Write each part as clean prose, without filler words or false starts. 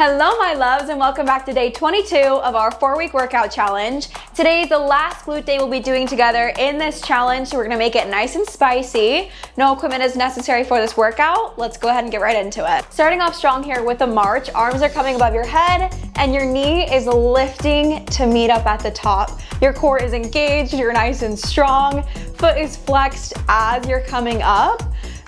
Hello my loves, and welcome back to day 22 of our 4-week workout challenge. Today is the last glute day we'll be doing together in this challenge, so we're gonna make it nice and spicy. No equipment is necessary for this workout. Let's go ahead and get right into it. Starting off strong here with a march. Arms are coming above your head and your knee is lifting to meet up at the top. Your core is engaged, you're nice and strong. Foot is flexed as you're coming up.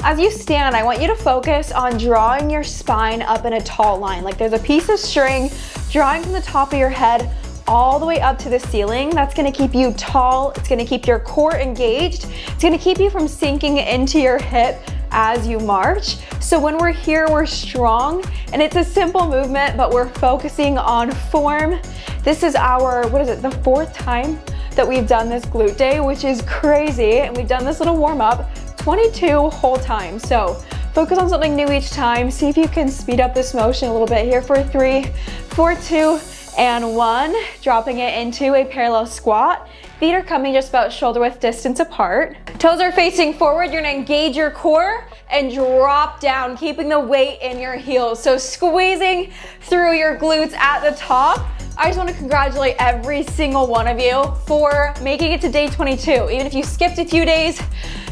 As you stand, I want you to focus on drawing your spine up in a tall line. Like there's a piece of string drawing from the top of your head all the way up to the ceiling. That's gonna keep you tall. It's gonna keep your core engaged. It's gonna keep you from sinking into your hip as you march. So when we're here, we're strong, and it's a simple movement, but we're focusing on form. This is our, the 4th time that we've done this glute day, which is crazy. And we've done this little warm up 22 whole times. So focus on something new each time. See if you can speed up this motion a little bit here for 3, 4, 2, and 1. Dropping it into a parallel squat. Feet are coming just about shoulder width distance apart. Toes are facing forward. You're gonna engage your core and drop down, keeping the weight in your heels. So squeezing through your glutes at the top. I just want to congratulate every single one of you for making it to day 22. Even if you skipped a few days,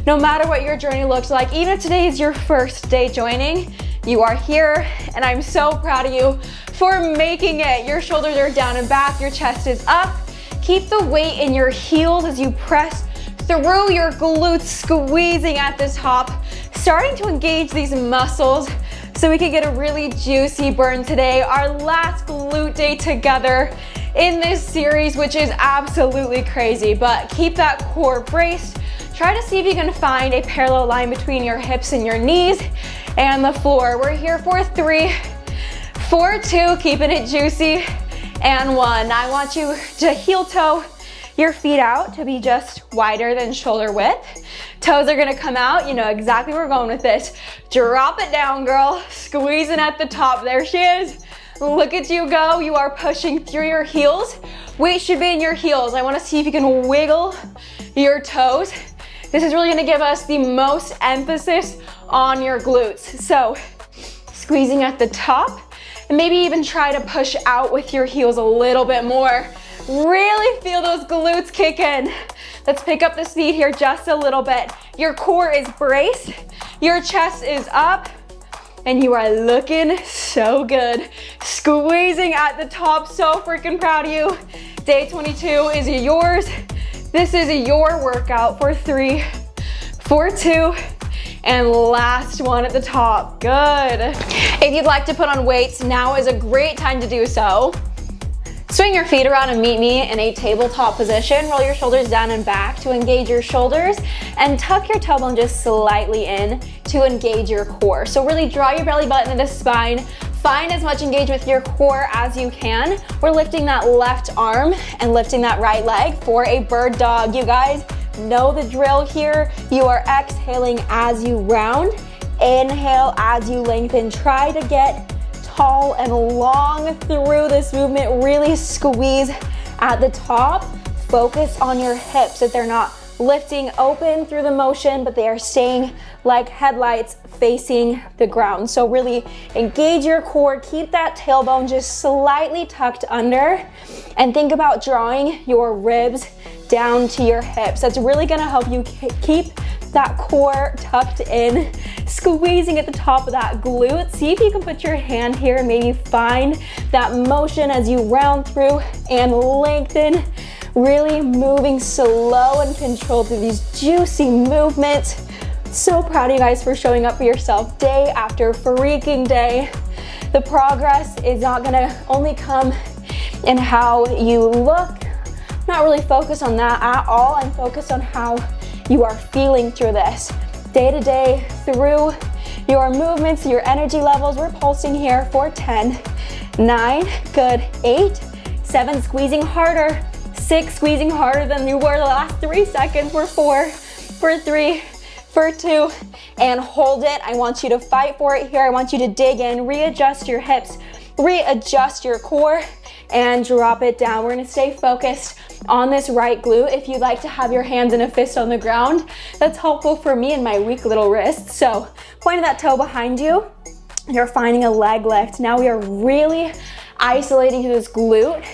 no matter what your journey looks like, even if today is your first day joining, you are here, and I'm so proud of you for making it. Your shoulders are down and back, your chest is up. Keep the weight in your heels as you press through your glutes, squeezing at the top, starting to engage these muscles so we can get a really juicy burn today. Our last glute day together in this series, which is absolutely crazy, but keep that core braced. Try to see if you can find a parallel line between your hips and your knees and the floor. We're here for 3, 4, 2, keeping it juicy, and 1. I want you to heel toe your feet out to be just wider than shoulder width. Toes are gonna come out. You know exactly where we're going with this. Drop it down, girl. Squeezing at the top. There she is. Look at you go. You are pushing through your heels. Weight should be in your heels. I wanna see if you can wiggle your toes. This is really gonna give us the most emphasis on your glutes. So squeezing at the top, and maybe even try to push out with your heels a little bit more. Really feel those glutes kick in. Let's pick up the speed here just a little bit. Your core is braced, your chest is up, and you are looking so good. Squeezing at the top, so freaking proud of you. Day 22 is yours. This is your workout for 3, 4, 2, and last one at the top. Good. If you'd like to put on weights, now is a great time to do so. Swing your feet around and meet me in a tabletop position. Roll your shoulders down and back to engage your shoulders, and tuck your tailbone just slightly in to engage your core. So really draw your belly button into the spine. Find as much engagement with your core as you can. We're lifting that left arm and lifting that right leg for a bird dog. You guys know the drill here. You are exhaling as you round. Inhale as you lengthen. Try to get tall and long through this movement. Really squeeze at the top. Focus on your hips, that they're not lifting open through the motion, but they are staying like headlights facing the ground. So really engage your core. Keep that tailbone just slightly tucked under, and think about drawing your ribs down to your hips. That's really gonna help you keep that core tucked in, squeezing at the top of that glute. See if you can put your hand here and maybe find that motion as you round through and lengthen. Really moving slow and controlled through these juicy movements. So proud of you guys for showing up for yourself day after freaking day. The progress is not gonna only come in how you look. I'm not really focused on that at all. I'm focused on how you are feeling through this day to day, through your movements, your energy levels. We're pulsing here for 10, 9, good, 8, 7, squeezing harder, 6, squeezing harder than you were the last 3 seconds. We're 4, for 3, for 2, and hold it. I want you to fight for it here. I want you to dig in, readjust your hips, readjust your core, and drop it down. We're gonna stay focused on this right glute. If you'd like to have your hands in a fist on the ground, that's helpful for me and my weak little wrists. So point of that toe behind you. You're finding a leg lift. Now we are really isolating this glute.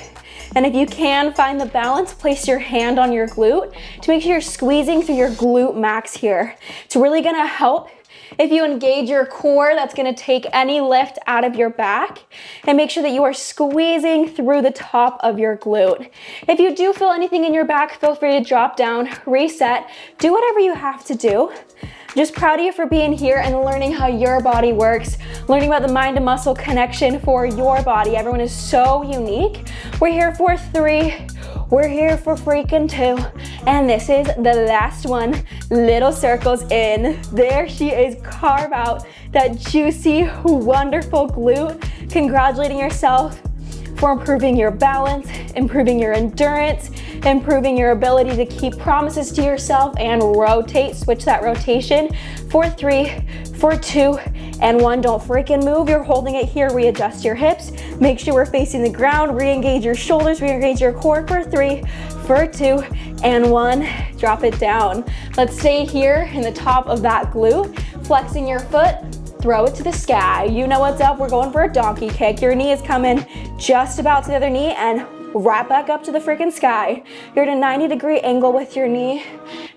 And if you can find the balance, place your hand on your glute to make sure you're squeezing through your glute max here. It's really gonna help if you engage your core. That's gonna take any lift out of your back, and make sure that you are squeezing through the top of your glute. If you do feel anything in your back, feel free to drop down, reset, do whatever you have to do. Just proud of you for being here and learning how your body works, learning about the mind to muscle connection for your body. Everyone is so unique. We're here for 3, we're here for freaking 2, and this is the last one. Little circles in. There she is, carve out that juicy, wonderful glute. Congratulating yourself for improving your balance, improving your endurance, improving your ability to keep promises to yourself and rotate, switch that rotation for 3, for 2, and 1. Don't freaking move, you're holding it here. Readjust your hips, make sure we're facing the ground, re-engage your shoulders, re-engage your core for 3, for 2, and 1. Drop it down. Let's stay here in the top of that glute, flexing your foot, throw it to the sky. You know what's up, we're going for a donkey kick. Your knee is coming just about to the other knee and right back up to the freaking sky. You're at a 90-degree angle with your knee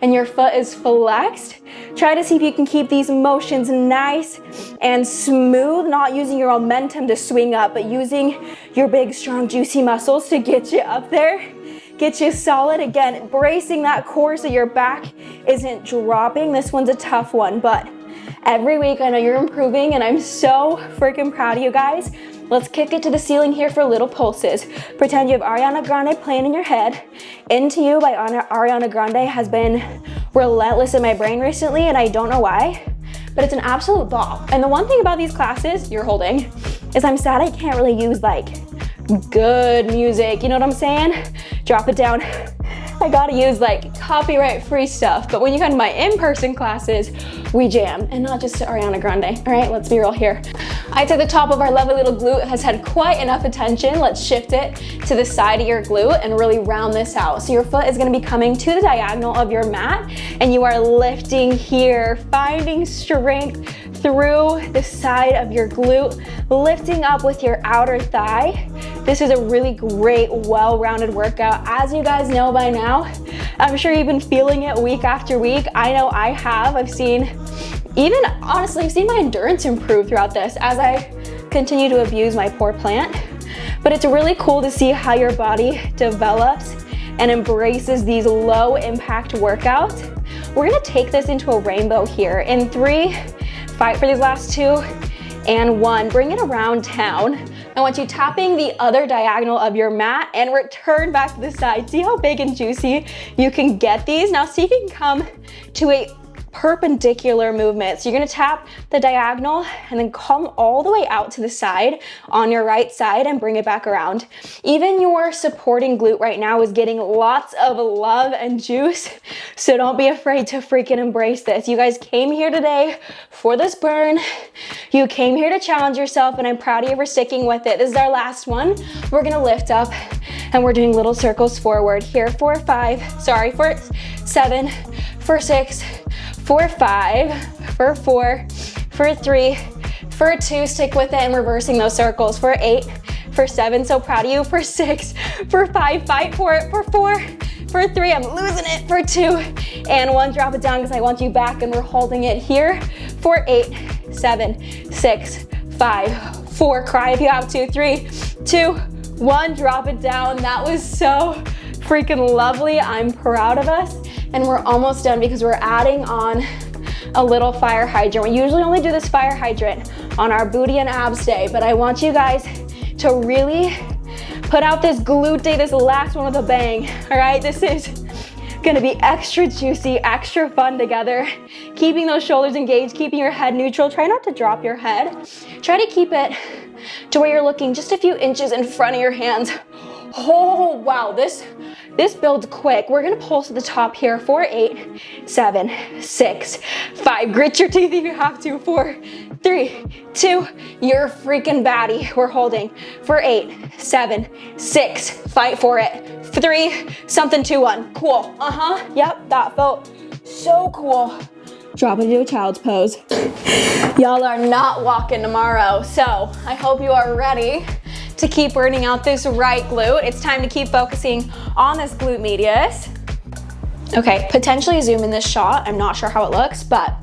and your foot is flexed. Try to see if you can keep these motions nice and smooth, not using your momentum to swing up, but using your big, strong, juicy muscles to get you up there. Get you solid. Again, bracing that core so your back isn't dropping. This one's a tough one, but every week I know you're improving and I'm so freaking proud of you guys. Let's kick it to the ceiling here for little pulses. Pretend you have Ariana Grande playing in your head. Into You by Ariana Grande has been relentless in my brain recently, and I don't know why, but it's an absolute bop. And the one thing about these classes you're holding is I'm sad I can't really use like good music, you know what I'm saying? Drop it down. I gotta use like copyright free stuff, but when you come to my in-person classes, we jam, and not just to Ariana Grande. All right, let's be real here. I'd say the top of our lovely little glute has had quite enough attention. Let's shift it to the side of your glute and really round this out. So your foot is gonna be coming to the diagonal of your mat, and you are lifting here, finding strength through the side of your glute, lifting up with your outer thigh. This is a really great, well-rounded workout. As you guys know by now, I'm sure you've been feeling it week after week. I know I have. I've seen my endurance improve throughout this as I continue to abuse my poor plant. But it's really cool to see how your body develops and embraces these low impact workouts. We're gonna take this into a rainbow here. In 3, fight for these last 2, and 1, bring it around town. I want you tapping the other diagonal of your mat and return back to the side. See how big and juicy you can get these? Now see if you can come to a perpendicular movement. So you're gonna tap the diagonal and then come all the way out to the side on your right side and bring it back around. Even your supporting glute right now is getting lots of love and juice, so don't be afraid to freaking embrace this. You guys came here today for this burn. You came here to challenge yourself, and I'm proud of you for sticking with it. This is our last one. We're gonna lift up and we're doing little circles forward here for 7, for 6, for 5, for 4, for 3, for 2, stick with it and reversing those circles, for 8, for 7, so proud of you, for 6, for 5, fight for it, for 4, for 3, I'm losing it, for 2, and 1, drop it down because I want you back and we're holding it here, for 8, 7, 6, 5, 4, cry if you have to, 3, 2, 1, drop it down. That was so freaking lovely. I'm proud of us. And we're almost done because we're adding on a little fire hydrant. We usually only do this fire hydrant on our booty and abs day, but I want you guys to really put out this glute day, this last one with a bang, all right? This is gonna be extra juicy, extra fun together. Keeping those shoulders engaged, keeping your head neutral. Try not to drop your head. Try to keep it to where you're looking just a few inches in front of your hands. Oh, wow, this builds quick. We're gonna pulse at the top here for 8, 7, 6, 5. Grit your teeth if you have to. 4, 3, 2, you're a freaking baddie. We're holding for 8, 7, 6, fight for it. 3, something, 2, 1. Cool. Yep, that felt so cool. drop into a child's pose. Y'all are not walking tomorrow, so I hope you are ready to keep burning out this right glute. It's time to keep focusing on this glute medius. Okay, potentially zoom in this shot. I'm not sure how it looks, but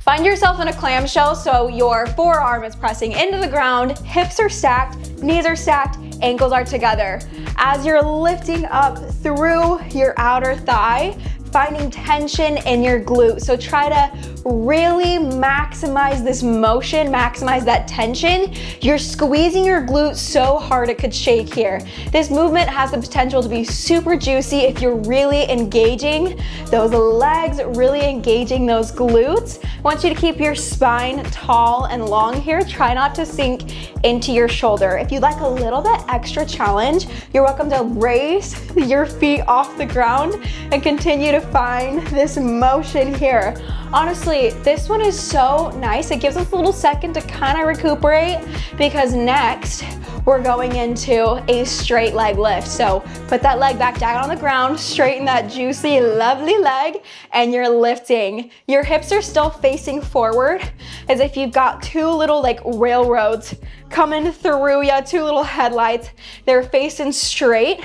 find yourself in a clamshell so your forearm is pressing into the ground, hips are stacked, knees are stacked, ankles are together. As you're lifting up through your outer thigh, finding tension in your glute. So try to really maximize this motion, maximize that tension. You're squeezing your glute so hard it could shake here. This movement has the potential to be super juicy if you're really engaging those legs, really engaging those glutes. I want you to keep your spine tall and long here. Try not to sink into your shoulder. If you'd like a little bit extra challenge, you're welcome to raise your feet off the ground and continue to find this motion here. Honestly, this one is so nice. It gives us a little second to kind of recuperate because next we're going into a straight leg lift. So put that leg back down on the ground, straighten that juicy, lovely leg, and you're lifting. Your hips are still facing forward as if you've got two little like railroads coming through you, two little headlights. They're facing straight.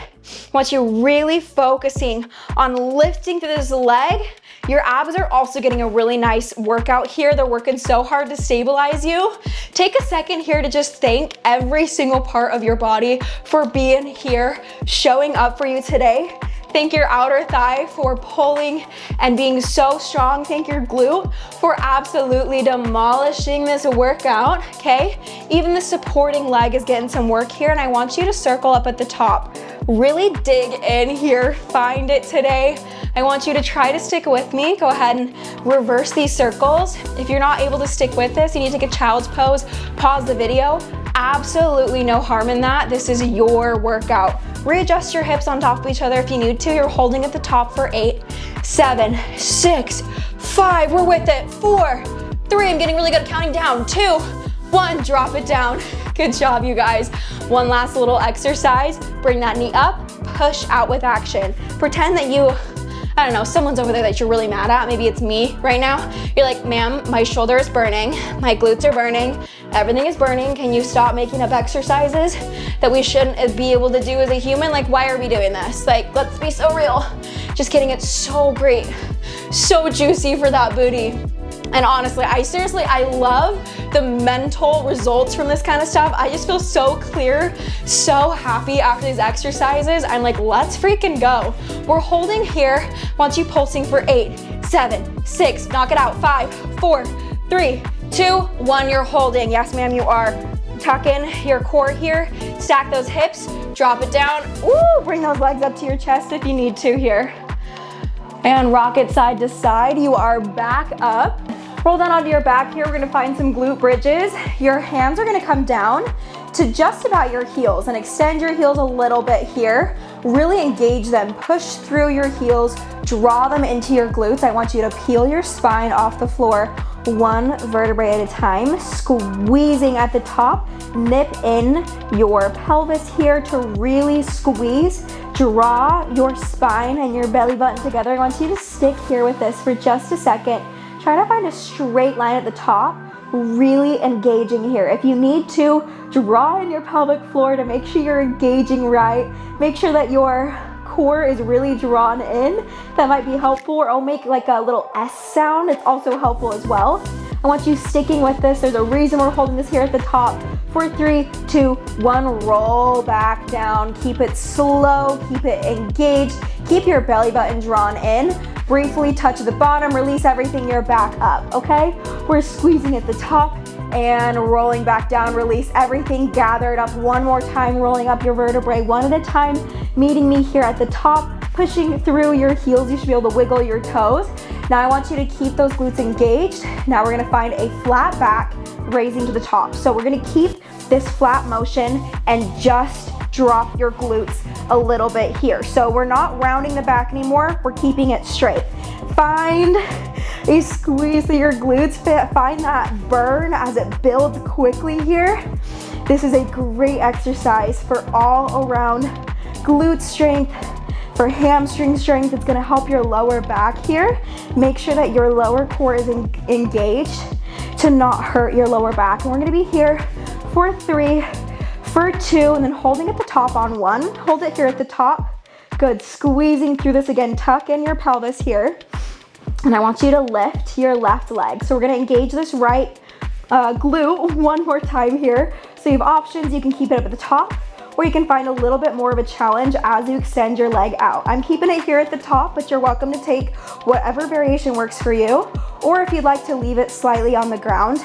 Once you're really focusing on lifting through this leg, your abs are also getting a really nice workout here. They're working so hard to stabilize you. Take a second here to just thank every single part of your body for being here, showing up for you today. Thank your outer thigh for pulling and being so strong. Thank your glute for absolutely demolishing this workout, okay? Even the supporting leg is getting some work here, and I want you to circle up at the top. Really dig in here, find it today. I want you to try to stick with me. Go ahead and reverse these circles. If you're not able to stick with this, you need to take a child's pose, pause the video. Absolutely no harm in that. This is your workout. Readjust your hips on top of each other if you need to. You're holding at the top for 8, 7, 6, 5, we're with it, 4, 3, I'm getting really good at counting down, 2, 1, drop it down. Good job, you guys. One last little exercise. Bring that knee up, push out with action. Pretend that you, I don't know, someone's over there that you're really mad at. Maybe it's me right now. You're like, ma'am, my shoulder is burning, my glutes are burning, everything is burning. Can you stop making up exercises that we shouldn't be able to do as a human? Like, why are we doing this? Like, let's be so real. Just kidding, it's so great. So juicy for that booty. And honestly, I love the mental results from this kind of stuff. I just feel so clear, so happy after these exercises. I'm like, let's freaking go. We're holding here. Want you pulsing for 8, 7, 6, knock it out, 5, 4, 3, 2, 1, you're holding. Yes, ma'am, you are. Tuck in your core here, stack those hips, drop it down. Ooh, bring those legs up to your chest if you need to here. And rock it side to side. You are back up. Roll down onto your back here. We're gonna find some glute bridges. Your hands are gonna come down to just about your heels and extend your heels a little bit here. Really engage them. Push through your heels. Draw them into your glutes. I want you to peel your spine off the floor one vertebrae at a time. Squeezing at the top. Nip in your pelvis here to really squeeze. Draw your spine and your belly button together. I want you to stick here with this for just a second. Try to find a straight line at the top, really engaging here. If you need to, draw in your pelvic floor to make sure you're engaging right. Make sure that your core is really drawn in. That might be helpful, or I'll make like a little S sound. It's also helpful as well. I want you sticking with this. There's a reason we're holding this here at the top. For 3, 2, 1, roll back down. Keep it slow, keep it engaged. Keep your belly button drawn in. Briefly touch the bottom, release everything, you're back up, okay? We're squeezing at the top and rolling back down, release everything, gather it up one more time, rolling up your vertebrae one at a time, meeting me here at the top, pushing through your heels. You should be able to wiggle your toes. Now I want you to keep those glutes engaged. Now we're gonna find a flat back, raising to the top. So we're gonna keep this flat motion and just drop your glutes a little bit here. So we're not rounding the back anymore, we're keeping it straight. Find a squeeze through your glutes, find that burn as it builds quickly here. This is a great exercise for all around glute strength, For hamstring strength, it's gonna help your lower back here. Make sure that your lower core is engaged to not hurt your lower back. And we're gonna be here for 3, for 2, and then holding at the top on 1. Hold it here at the top. Good, squeezing through this again. Tuck in your pelvis here. And I want you to lift your left leg. So we're gonna engage this right glute one more time here. So you have options, you can keep it up at the top, or you can find a little bit more of a challenge as you extend your leg out. I'm keeping it here at the top, but you're welcome to take whatever variation works for you, or if you'd like to leave it slightly on the ground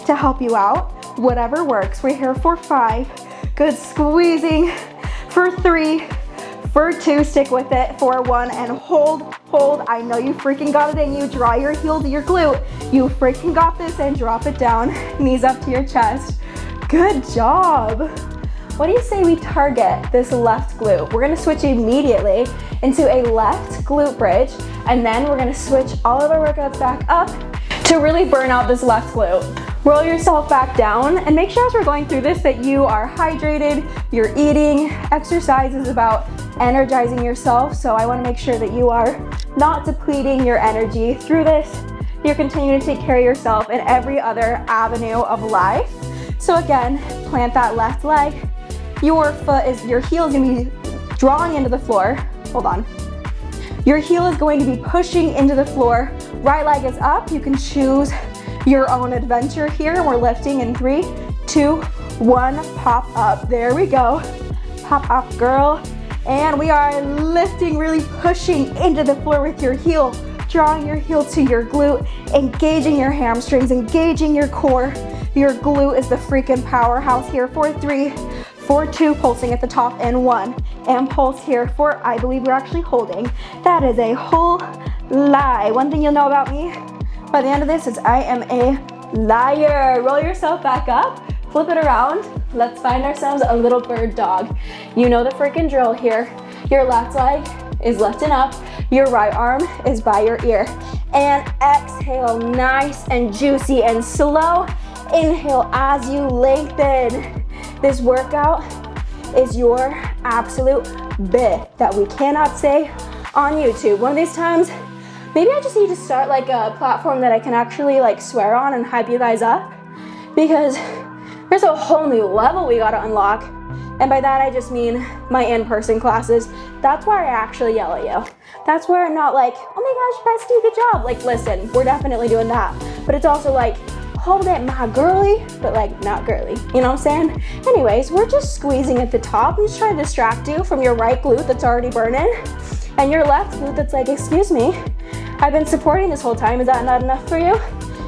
to help you out, whatever works. We're here for 5, good, squeezing, for 3, for 2, stick with it, for 1, and hold. I know you freaking got it in you. Draw your heel to your glute. You freaking got this, and drop it down, knees up to your chest. Good job. What do you say we target this left glute? We're gonna switch immediately into a left glute bridge, and then we're gonna switch all of our workouts back up to really burn out this left glute. Roll yourself back down, and make sure as we're going through this that you are hydrated, you're eating. Exercise is about energizing yourself, so I wanna make sure that you are not depleting your energy through this. You're continuing to take care of yourself in every other avenue of life. So again, plant that left leg. Your heel is gonna be drawing into the floor. Hold on. Your heel is going to be pushing into the floor. Right leg is up. You can choose your own adventure here. We're lifting in 3, 2, 1, pop up. There we go. Pop up, girl. And we are lifting, really pushing into the floor with your heel, drawing your heel to your glute, engaging your hamstrings, engaging your core. Your glute is the freaking powerhouse here for 3, for 2, pulsing at the top, and 1, and pulse here for, I believe we're actually holding. That is a whole lie. One thing you'll know about me by the end of this is I am a liar. Roll yourself back up, flip it around. Let's find ourselves a little bird dog. You know the freaking drill here. Your left leg is lifting up, your right arm is by your ear. And exhale, nice and juicy and slow. Inhale as you lengthen. This workout is your absolute bit that we cannot say on YouTube. One of these times, maybe I just need to start like a platform that I can actually like swear on and hype you guys up, because there's a whole new level we gotta unlock. And by that I just mean my in-person classes. That's where I actually yell at you. That's where I'm not like, oh my gosh, bestie, good job. Like, listen, we're definitely doing that. But it's also like, hold it, my girly, but like not girly, you know what I'm saying? Anyways, we're just squeezing at the top. I'm just trying to distract you from your right glute that's already burning, and your left glute that's like, excuse me, I've been supporting this whole time. Is that not enough for you?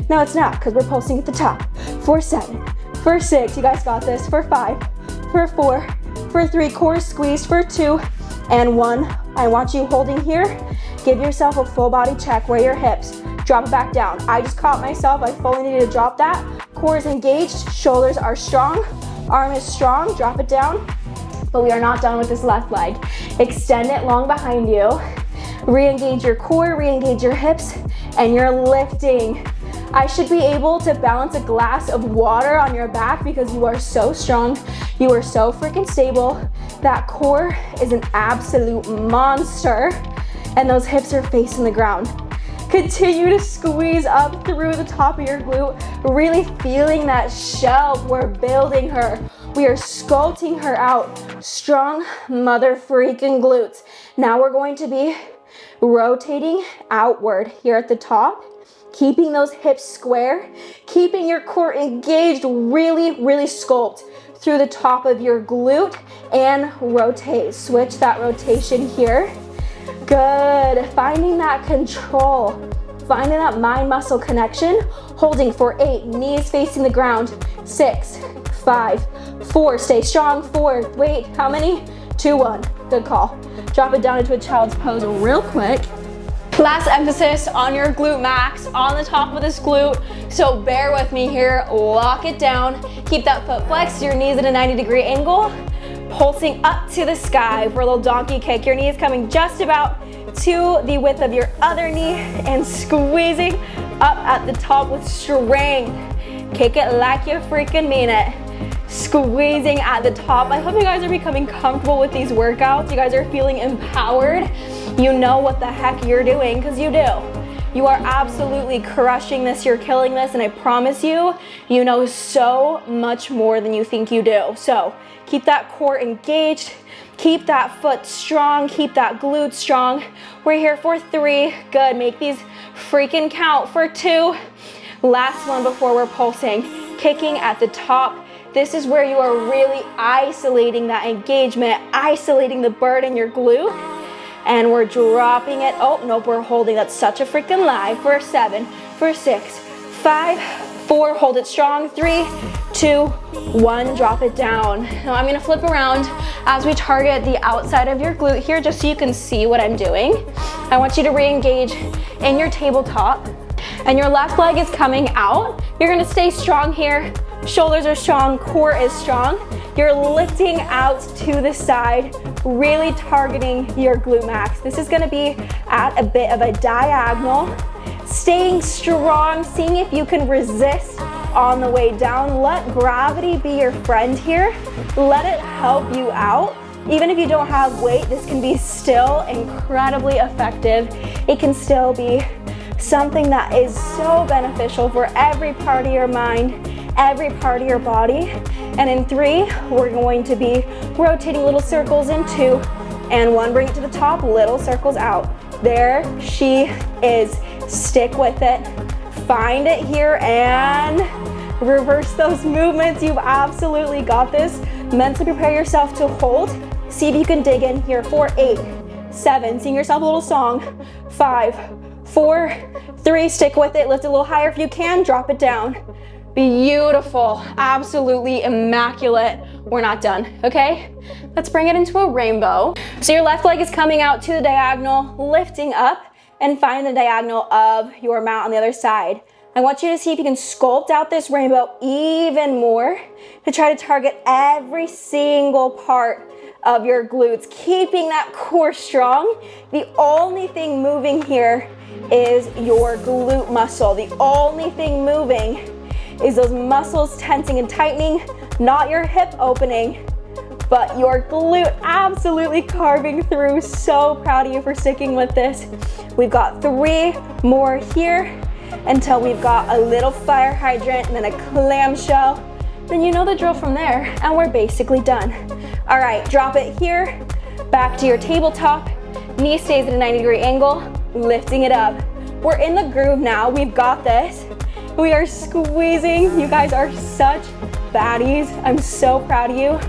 No, it's not, because we're pulsing at the top. For 7, for 6, you guys got this. For 5, for 4, for 3, core squeeze, for 2, and 1. I want you holding here. Give yourself a full body check where your hips. Drop it back down. I just caught myself. I fully need to drop that. Core is engaged. Shoulders are strong. Arm is strong. Drop it down. But we are not done with this left leg. Extend it long behind you. Re-engage your core. Re-engage your hips. And you're lifting. I should be able to balance a glass of water on your back because you are so strong. You are so freaking stable. That core is an absolute monster. And those hips are facing the ground. Continue to squeeze up through the top of your glute, really feeling that shelf. We're building her. We are sculpting her out. Strong mother freaking glutes. Now we're going to be rotating outward here at the top, keeping those hips square, keeping your core engaged, really sculpt through the top of your glute and rotate. Switch that rotation here. Good, finding that control, finding that mind-muscle connection, holding for 8, knees facing the ground, 6, 5, 4, stay strong, 4, wait, how many? 2, 1, good call. Drop it down into a child's pose real quick. Last emphasis on your glute max, on the top of this glute, so bear with me here, lock it down, keep that foot flexed, your knees at a 90-degree angle, pulsing up to the sky for a little donkey kick. Your knees coming just about to the width of your other knee and squeezing up at the top with strength. Kick it like you freaking mean it. squeezing at the top. I hope you guys are becoming comfortable with these workouts. You guys are feeling empowered. You know what the heck you're doing, because you do. You are absolutely crushing this, you're killing this, and I promise you, you know so much more than you think you do. So keep that core engaged, keep that foot strong, keep that glute strong. We're here for 3, good, make these freaking count for 2. Last one before we're pulsing, kicking at the top. This is where you are really isolating that engagement, isolating the burn in your glute, and we're dropping it. Oh, nope, we're holding. That's such a freaking lie. For 7, for 6, 5, 4, hold it strong. 3, 2, 1, drop it down. Now I'm gonna flip around as we target the outside of your glute here, just so you can see what I'm doing. I want you to re-engage in your tabletop, and your left leg is coming out. You're gonna stay strong here. Shoulders are strong, core is strong. You're lifting out to the side, really targeting your glute max. This is gonna be at a bit of a diagonal. Staying strong, seeing if you can resist on the way down. Let gravity be your friend here. Let it help you out. Even if you don't have weight, this can be still incredibly effective. It can still be something that is so beneficial for every part of your mind, every part of your body. And in 3, we're going to be rotating little circles in 2, and 1, bring it to the top, little circles out. There she is. Stick with it. Find it here and reverse those movements. You've absolutely got this. Mentally prepare yourself to hold. See if you can dig in here for 8, 7, sing yourself a little song. 5, 4, 3, stick with it. Lift a little higher if you can, drop it down. Beautiful, absolutely immaculate. We're not done, okay? Let's bring it into a rainbow. So your left leg is coming out to the diagonal, lifting up, and find the diagonal of your mat on the other side. I want you to see if you can sculpt out this rainbow even more to try to target every single part of your glutes, keeping that core strong. The only thing moving here is your glute muscle. The only thing moving is those muscles tensing and tightening, not your hip opening, but your glute absolutely carving through. So proud of you for sticking with this. We've got 3 more here until we've got a little fire hydrant and then a clamshell. Then you know the drill from there, and we're basically done. All right, drop it here, back to your tabletop. Knee stays at a 90-degree angle, lifting it up. We're in the groove now, we've got this. We are squeezing. You guys are such baddies. I'm so proud of you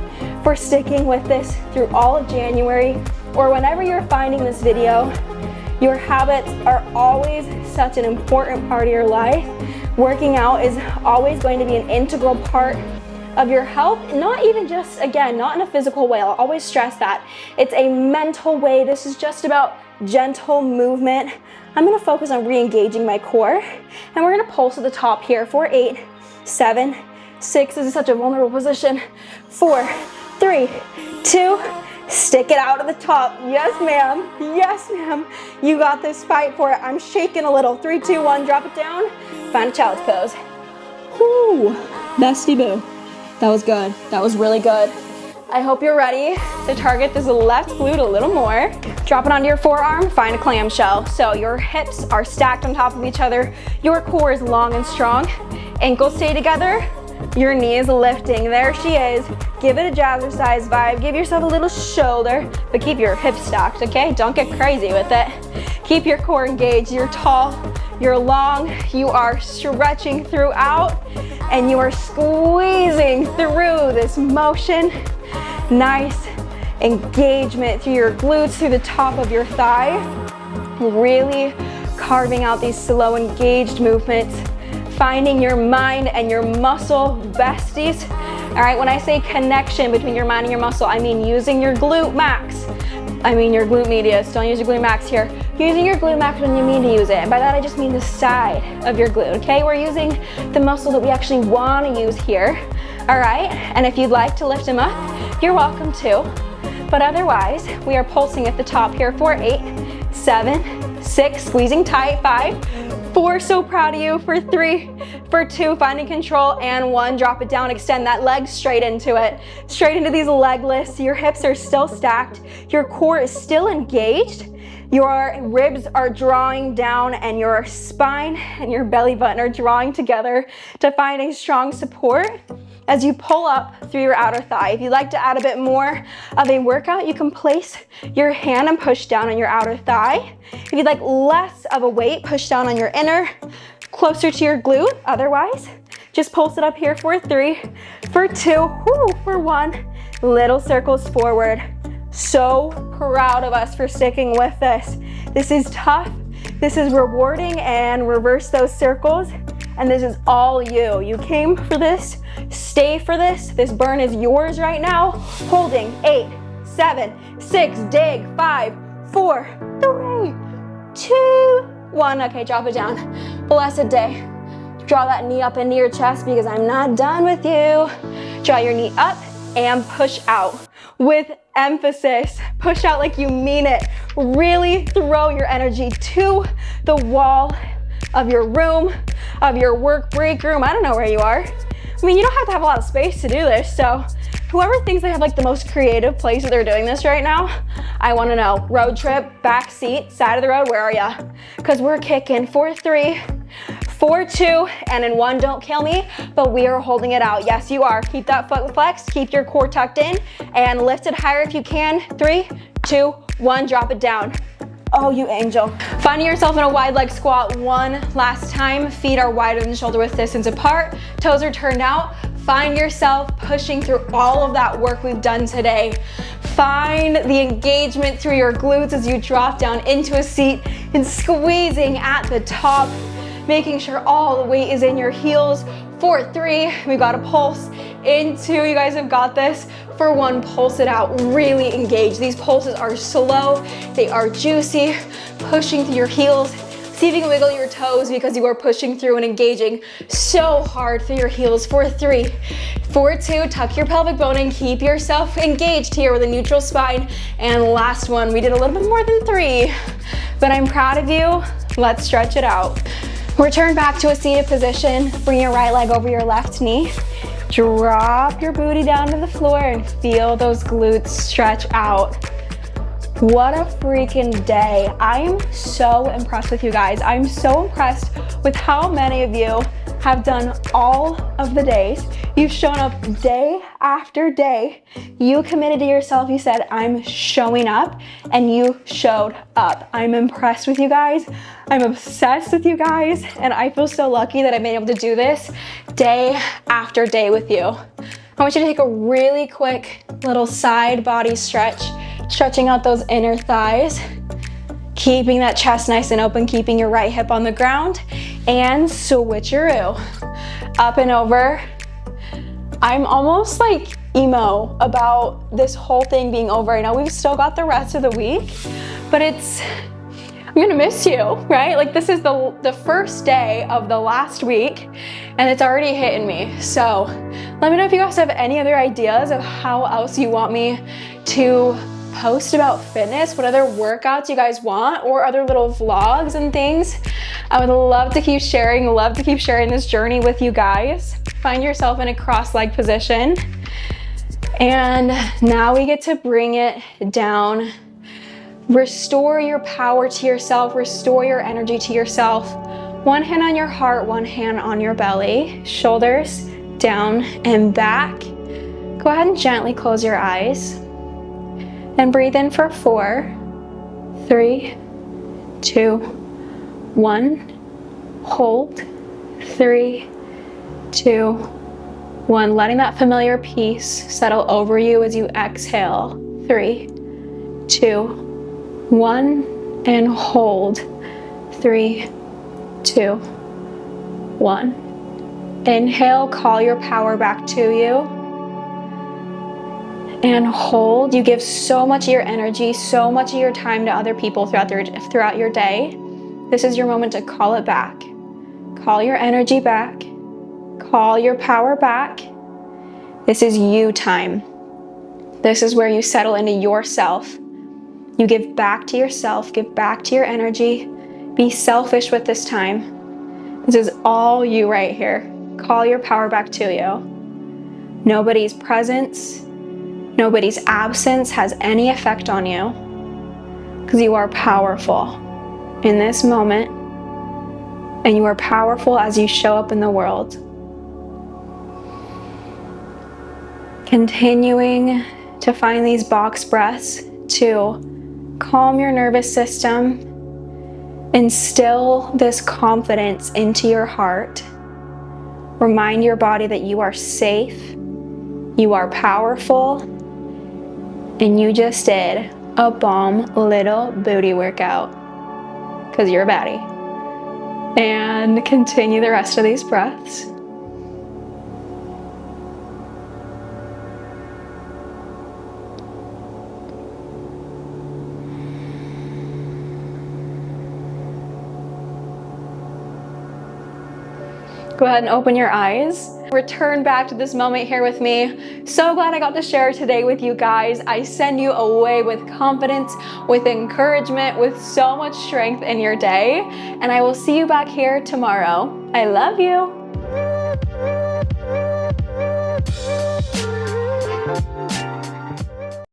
for sticking with this through all of January, or whenever you're finding this video. Your habits are always such an important part of your life. Working out is always going to be an integral part of your health, not even just, again, not in a physical way. I'll always stress that. It's a mental way. This is just about gentle movement. I'm gonna focus on re-engaging my core, and we're gonna pulse at the top here for 8, 7, 6, this is such a vulnerable position, 4, 3, 2, stick it out at the top. Yes, ma'am. Yes, ma'am. You got this. Fight for it. I'm shaking a little. 3, 2, 1, drop it down. Find a child's pose. Whoo, bestie boo. That was good. That was really good. I hope you're ready to target this left glute a little more. Drop it onto your forearm, find a clamshell. So your hips are stacked on top of each other. Your core is long and strong. Ankles stay together. Your knee is lifting. There she is. Give it a jazzercise vibe. Give yourself a little shoulder, but keep your hips stacked, okay? Don't get crazy with it. Keep your core engaged. You're tall, you're long, you are stretching throughout, and you are squeezing through this motion. Nice engagement through your glutes, through the top of your thigh. Really carving out these slow engaged movements, finding your mind and your muscle besties. All right, when I say connection between your mind and your muscle, I mean using your glute max. I mean your glute medius. Don't use your glute max here. Using your glute max when you mean to use it. And by that, I just mean the side of your glute, okay? We're using the muscle that we actually want to use here. All right, and if you'd like to lift them up, you're welcome to. But otherwise, we are pulsing at the top here for 8, 7, 6, squeezing tight, 5, 4, so proud of you, for 3, for 2, finding control, and 1, drop it down, extend that leg straight into it. Straight into these leg lifts. Your hips are still stacked. Your core is still engaged. Your ribs are drawing down and your spine and your belly button are drawing together to find a strong support as you pull up through your outer thigh. If you'd like to add a bit more of a workout, you can place your hand and push down on your outer thigh. If you'd like less of a weight, push down on your inner, closer to your glute. Otherwise, just pulse it up here for 3, for 2, for 1. Little circles forward. So proud of us for sticking with this. This is tough, this is rewarding, and reverse those circles. And this is all you. You came for this, stay for this. This burn is yours right now. Holding, 8, 7, 6, dig, 5, 4, 3, 2, 1. Okay, drop it down. Blessed day. Draw that knee up into your chest because I'm not done with you. Draw your knee up and push out with emphasis. Push out like you mean it. Really throw your energy to the wall of your room, of your work break room. I don't know where you are. I mean, you don't have to have a lot of space to do this, so whoever thinks they have like the most creative place that they're doing this right now, I want to know. Road trip, back seat, side of the road, where are ya? Because we're kicking for 3, for 2, and in 1, don't kill me, but we are holding it out. Yes, you are. Keep that foot flexed, keep your core tucked in, and lift it higher if you can. 3, 2, 1, drop it down. Oh, you angel. Finding yourself in a wide leg squat 1 last time. Feet are wider than shoulder width distance apart. Toes are turned out. Find yourself pushing through all of that work we've done today. Find the engagement through your glutes as you drop down into a seat and squeezing at the top, making sure all the weight is in your heels. For 3, we got a pulse. In 2, you guys have got this. For 1, pulse it out, really engage. These pulses are slow, they are juicy, pushing through your heels. See if you can wiggle your toes because you are pushing through and engaging so hard through your heels. For 3, for 2, tuck your pelvic bone and keep yourself engaged here with a neutral spine. And last one, we did a little bit more than 3, but I'm proud of you. Let's stretch it out. Return back to a seated position. Bring your right leg over your left knee. Drop your booty down to the floor and feel those glutes stretch out. What a freaking day. I'm so impressed with you guys. I'm so impressed with how many of you have done all of the days. You've shown up day after day. You committed to yourself. You said, I'm showing up, and you showed up. I'm impressed with you guys. I'm obsessed with you guys, and I feel so lucky that I've been able to do this day after day with you. I want you to take a really quick little side body stretch, stretching out those inner thighs, keeping that chest nice and open, keeping your right hip on the ground, and switcheroo. Up and over. I'm almost like emo about this whole thing being over. I know we've still got the rest of the week, but I'm gonna miss you, right? Like this is the first day of the last week and it's already hitting me. So let me know if you guys have any other ideas of how else you want me to post about fitness, what other workouts you guys want, or other little vlogs and things. I would love to keep sharing this journey with you guys. Find yourself in a cross-leg position. And now we get to bring it down. Restore your power to yourself, restore your energy to yourself. One hand on your heart, one hand on your belly. Shoulders down and back. Go ahead and gently close your eyes. And breathe in for 4, 3, 2, 1. Hold. 3, 2, 1. Letting that familiar peace settle over you as you exhale. 3, 2, 1. And hold. 3, 2, 1. Inhale, call your power back to you. And hold. You give so much of your energy, so much of your time to other people throughout your day. This is your moment to call it back. Call your energy back. Call your power back. This is you time. This is where you settle into yourself. You give back to yourself, give back to your energy. Be selfish with this time. This is all you right here. Call your power back to you. Nobody's presence, nobody's absence has any effect on you, because you are powerful in this moment, and you are powerful as you show up in the world. Continuing to find these box breaths to calm your nervous system, instill this confidence into your heart. Remind your body that you are safe, you are powerful, and you just did a bomb little booty workout, because you're a baddie. And continue the rest of these breaths. Go ahead and open your eyes. Return back to this moment here with me. So glad I got to share today with you guys. I send you away with confidence, with encouragement, with so much strength in your day. And I will see you back here tomorrow. I love you.